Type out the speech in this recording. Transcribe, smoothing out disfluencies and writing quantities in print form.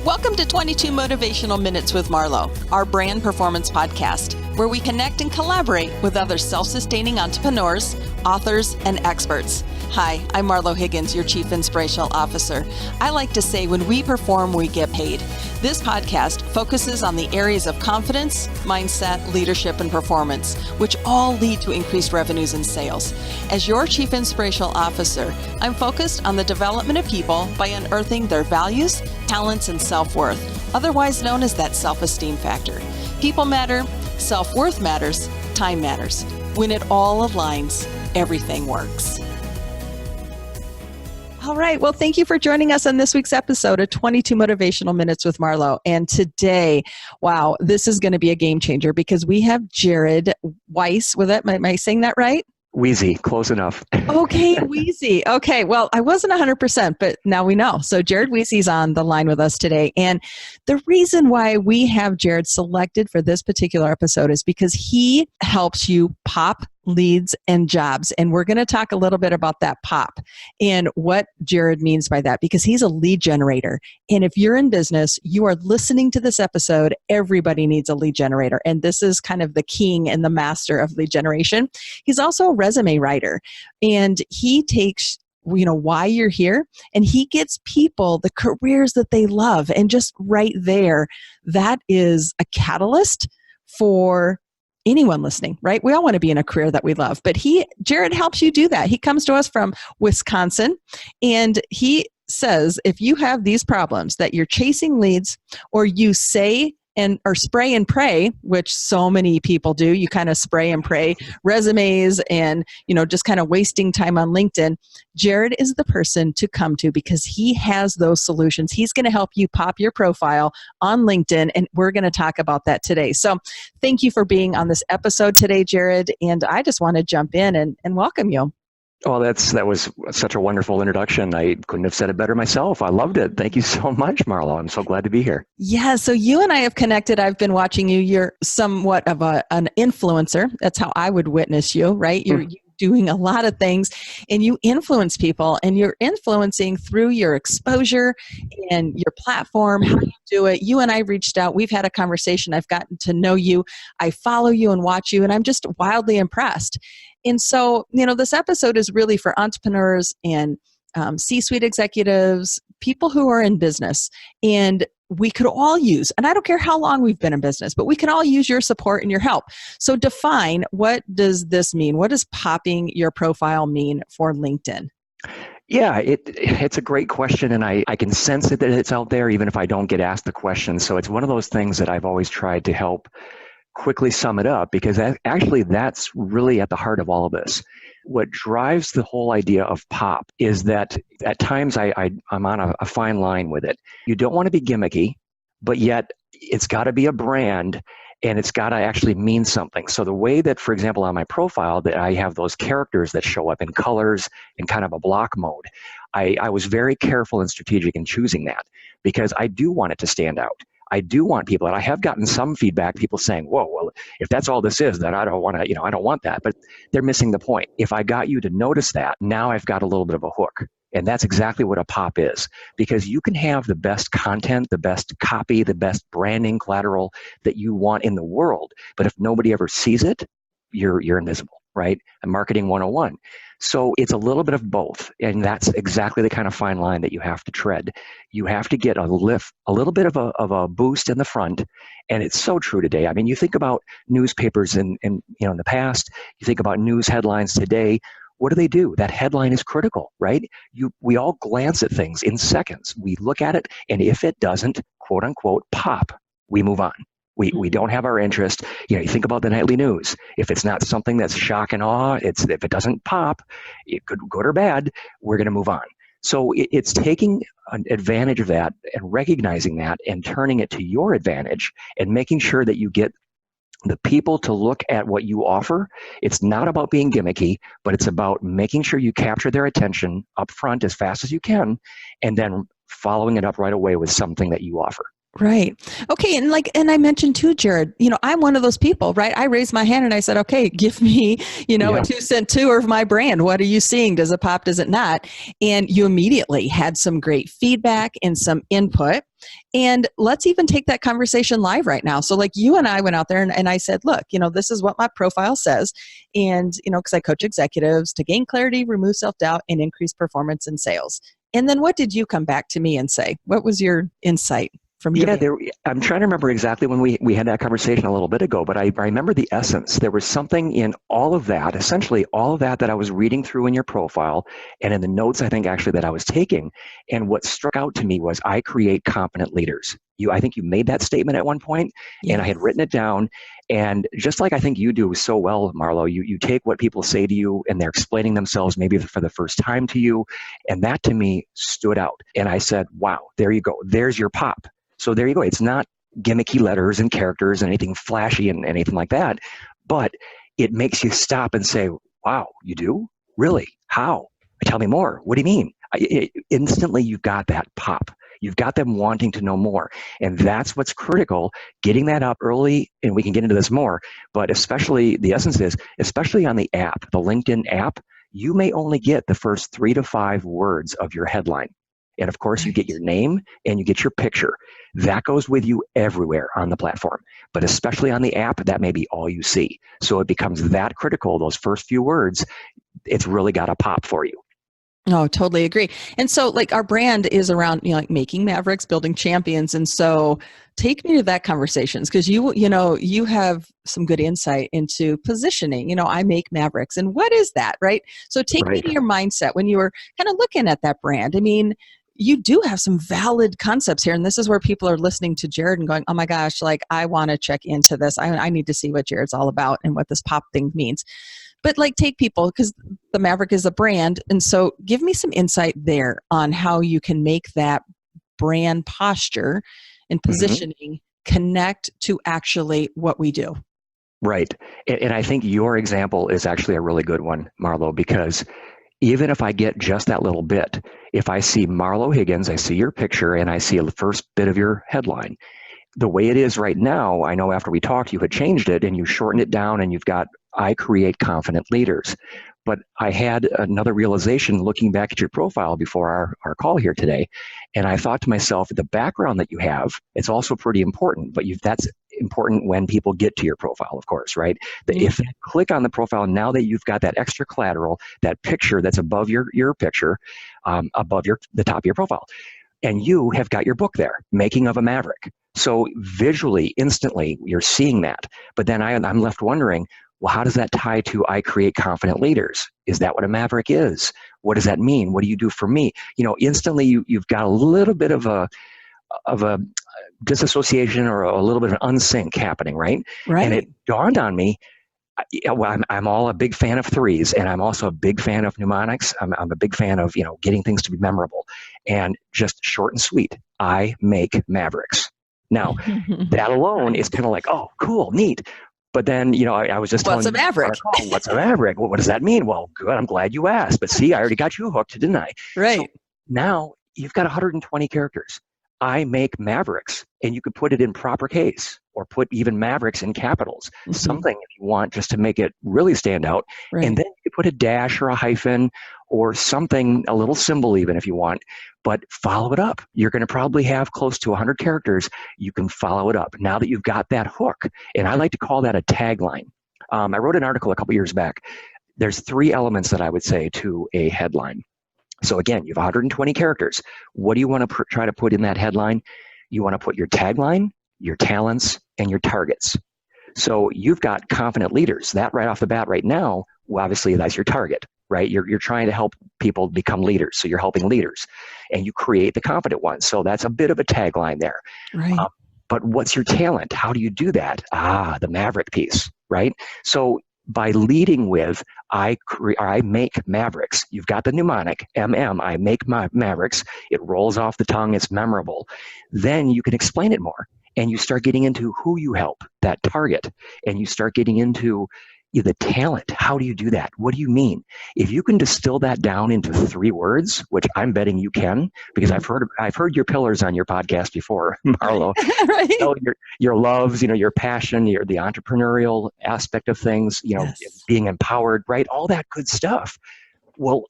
Welcome to 22 Motivational Minutes with Marlo, our brand performance podcast, where we connect and collaborate with other self-sustaining entrepreneurs, authors, and experts. Hi, I'm Marlo Higgins, your Chief Inspirational Officer. I like to say when we perform, we get paid. This podcast focuses on the areas of confidence, mindset, leadership, and performance, which all lead to increased revenues and sales. As your Chief Inspirational Officer, I'm focused on the development of people by unearthing their values, talents, and self-worth, otherwise known as that self-esteem factor. People matter, self-worth matters, time matters. When it all aligns, everything works. All right. Well, thank you for joining us on this week's episode of 22 Motivational Minutes with Marlo. And today, wow, this is going to be a game changer because we have Jared Wiese with it. Am I saying that right? Wiese, close enough. Okay, Wiese. Okay, well, I wasn't 100%, but now we know. So Jared Wiese's on the line with us today. And the reason why we have Jared selected for this particular episode is because he helps you pop leads and jobs. And we're going to talk a little bit about that pop and what Jared means by that, because he's a lead generator. And if you're in business, you are listening to this episode, everybody needs a lead generator. And this is kind of the king and the master of lead generation. He's also a resume writer, and he takes why you're here, and he gets people the careers that they love. And just right there, that is a catalyst for anyone listening, right? We all want to be in a career that we love, but Jared helps you do that. He comes to us from Wisconsin, and he says, if you have these problems that you're chasing leads, or you say or spray and pray, which so many people do, you kind of spray and pray resumes and, just kind of wasting time on LinkedIn, Jared is the person to come to because he has those solutions. He's going to help you pop your profile on LinkedIn, and we're going to talk about that today. So thank you for being on this episode today, Jared, and I just want to jump in and welcome you. Well, that was such a wonderful introduction. I couldn't have said it better myself. I loved it. Thank you so much, Marlo. I'm so glad to be here. Yeah, so you and I have connected. I've been watching you. You're somewhat of an influencer. That's how I would witness you, right? You're doing a lot of things, and you influence people, and you're influencing through your exposure and your platform, how you do it. You and I reached out. We've had a conversation. I've gotten to know you. I follow you and watch you, and I'm just wildly impressed. And so, this episode is really for entrepreneurs and C-suite executives, people who are in business. And we could all use, and I don't care how long we've been in business, but we can all use your support and your help. So define, what does this mean? What does popping your profile mean for LinkedIn? Yeah, it's a great question, and I can sense it that it's out there even if I don't get asked the question. So it's one of those things that I've always tried to help quickly sum it up, because actually that's really at the heart of all of this. What drives the whole idea of pop is that at times I'm on a fine line with it. You don't want to be gimmicky, but yet it's got to be a brand, and it's got to actually mean something. So the way that, for example, on my profile, that I have those characters that show up in colors in kind of a block mode, I was very careful and strategic in choosing that, because I do want it to stand out. I do want people, and I have gotten some feedback, people saying, whoa, well, if that's all this is, then I don't want to, I don't want that. But they're missing the point. If I got you to notice that, now I've got a little bit of a hook. And that's exactly what a pop is, because you can have the best content, the best copy, the best branding collateral that you want in the world. But if nobody ever sees it, you're invisible, right? And marketing 101. So it's a little bit of both. And that's exactly the kind of fine line that you have to tread. You have to get a lift, a little bit of a boost in the front. And it's so true today. I mean, you think about newspapers in the past, you think about news headlines today. What do? That headline is critical, right? We all glance at things in seconds. We look at it, and if it doesn't, quote unquote, pop, we move on. We don't have our interest. You think about the nightly news. If it's not something that's shock and awe, if it doesn't pop, good or bad, we're going to move on. So it's taking an advantage of that and recognizing that and turning it to your advantage and making sure that you get the people to look at what you offer. It's not about being gimmicky, but it's about making sure you capture their attention up front as fast as you can, and then following it up right away with something that you offer. Right. Okay. And I mentioned too, Jared, I'm one of those people, right? I raised my hand and I said, okay, give me, a Yeah. 2-cent tour of my brand. What are you seeing? Does it pop? Does it not? And you immediately had some great feedback and some input. And let's even take that conversation live right now. So like you and I went out there and I said, look, this is what my profile says. And, because I coach executives to gain clarity, remove self-doubt, and increase performance in sales. And then what did you come back to me and say? What was your insight from your Yeah, behavior? I'm trying to remember exactly when we had that conversation a little bit ago, but I remember the essence. There was something in all of that, essentially all of that I was reading through in your profile and in the notes, I think actually that I was taking. And what struck out to me was I create confident leaders. I think you made that statement at one point, and I had written it down. And just like I think you do so well, Marlo, you take what people say to you and they're explaining themselves maybe for the first time to you. And that to me stood out. And I said, wow, there you go. There's your pop. So there you go. It's not gimmicky letters and characters and anything flashy and anything like that, but it makes you stop and say, wow, you do? Really? How? Tell me more. What do you mean? Instantly, you've got that pop. You've got them wanting to know more. And that's what's critical, getting that up early, and we can get into this more, but especially the essence is, especially on the app, the LinkedIn app, you may only get the first 3 to 5 words of your headline. And of course, you get your name and you get your picture. That goes with you everywhere on the platform. But especially on the app, that may be all you see. So it becomes that critical, those first few words, it's really got a pop for you. Oh, totally agree. And so like our brand is around, like making Mavericks, building champions. And so take me to that conversations because you have some good insight into positioning. I make Mavericks. And what is that, right? So take me Right. to your mindset when you were kind of looking at that brand. I mean, you do have some valid concepts here. And this is where people are listening to Jared and going, oh my gosh, like I want to check into this. I need to see what Jared's all about and what this pop thing means. But like take people, because the Maverick is a brand. And so give me some insight there on how you can make that brand posture and Mm-hmm. positioning connect to actually what we do. Right. And I think your example is actually a really good one, Marlo, because even if I get just that little bit, if I see Marlo Higgins, I see your picture, and I see the first bit of your headline, the way it is right now, I know after we talked, you had changed it and you shortened it down and you've got, I create confident leaders. But I had another realization looking back at your profile before our call here today. And I thought to myself, the background that you have, it's also pretty important, but that's important when people get to your profile, of course, right? If they click on the profile, now that you've got that extra collateral, that picture that's above your picture, above the top of your profile, and you have got your book there, Making of a Maverick. So visually, instantly, you're seeing that. But then I'm left wondering, well, how does that tie to I create confident leaders? Is that what a Maverick is? What does that mean? What do you do for me? Instantly you've got a little bit of a disassociation or a little bit of an unsync happening, right? And it Right. dawned on me, well, I'm all a big fan of threes, and I'm also a big fan of mnemonics. I'm a big fan of getting things to be memorable, and just short and sweet. I make Mavericks. Now, that alone is Right. kind of like, oh, cool, neat. But then, I was just What's telling a you on our Maverick? call, what's a Maverick? What does that mean? Well, good. I'm glad you asked. But see, I already got you hooked, didn't I? So Right. now you've got 120 characters. I make Mavericks, and you could put it in proper case or put even Mavericks in capitals, Hmm. something if you want just to make it really stand out. And Right. then you could put a dash or a hyphen or something, a little symbol even if you want, but follow it up. You're going to probably have close to 100 characters. You can follow it up now that you've got that hook. And I like to call that a tagline. I wrote an article a couple years back. There's 3 elements that I would say to a headline. So again, you have 120 characters. What do you want to try to put in that headline? You want to put your tagline, your talents, and your targets. So you've got confident leaders. That right off the bat right now, well, obviously that's your target, right? You're trying to help people become leaders. So you're helping leaders and you create the confident ones. So that's a bit of a tagline there. Right. But what's your talent? How do you do that? The Maverick piece, right? So by leading with I make Mavericks, you've got the mnemonic I make my Mavericks. It rolls off the tongue. It's memorable. Then you can explain it more, and you start getting into who you help, that target, and you start getting into the talent. How do you do that? What do you mean? If you can distill that down into 3 words, which I'm betting you can, because I've heard your pillars on your podcast before, Marlo. Right. You know, your loves, your passion, the entrepreneurial aspect of things, Yes. being empowered, right? All that good stuff. Well,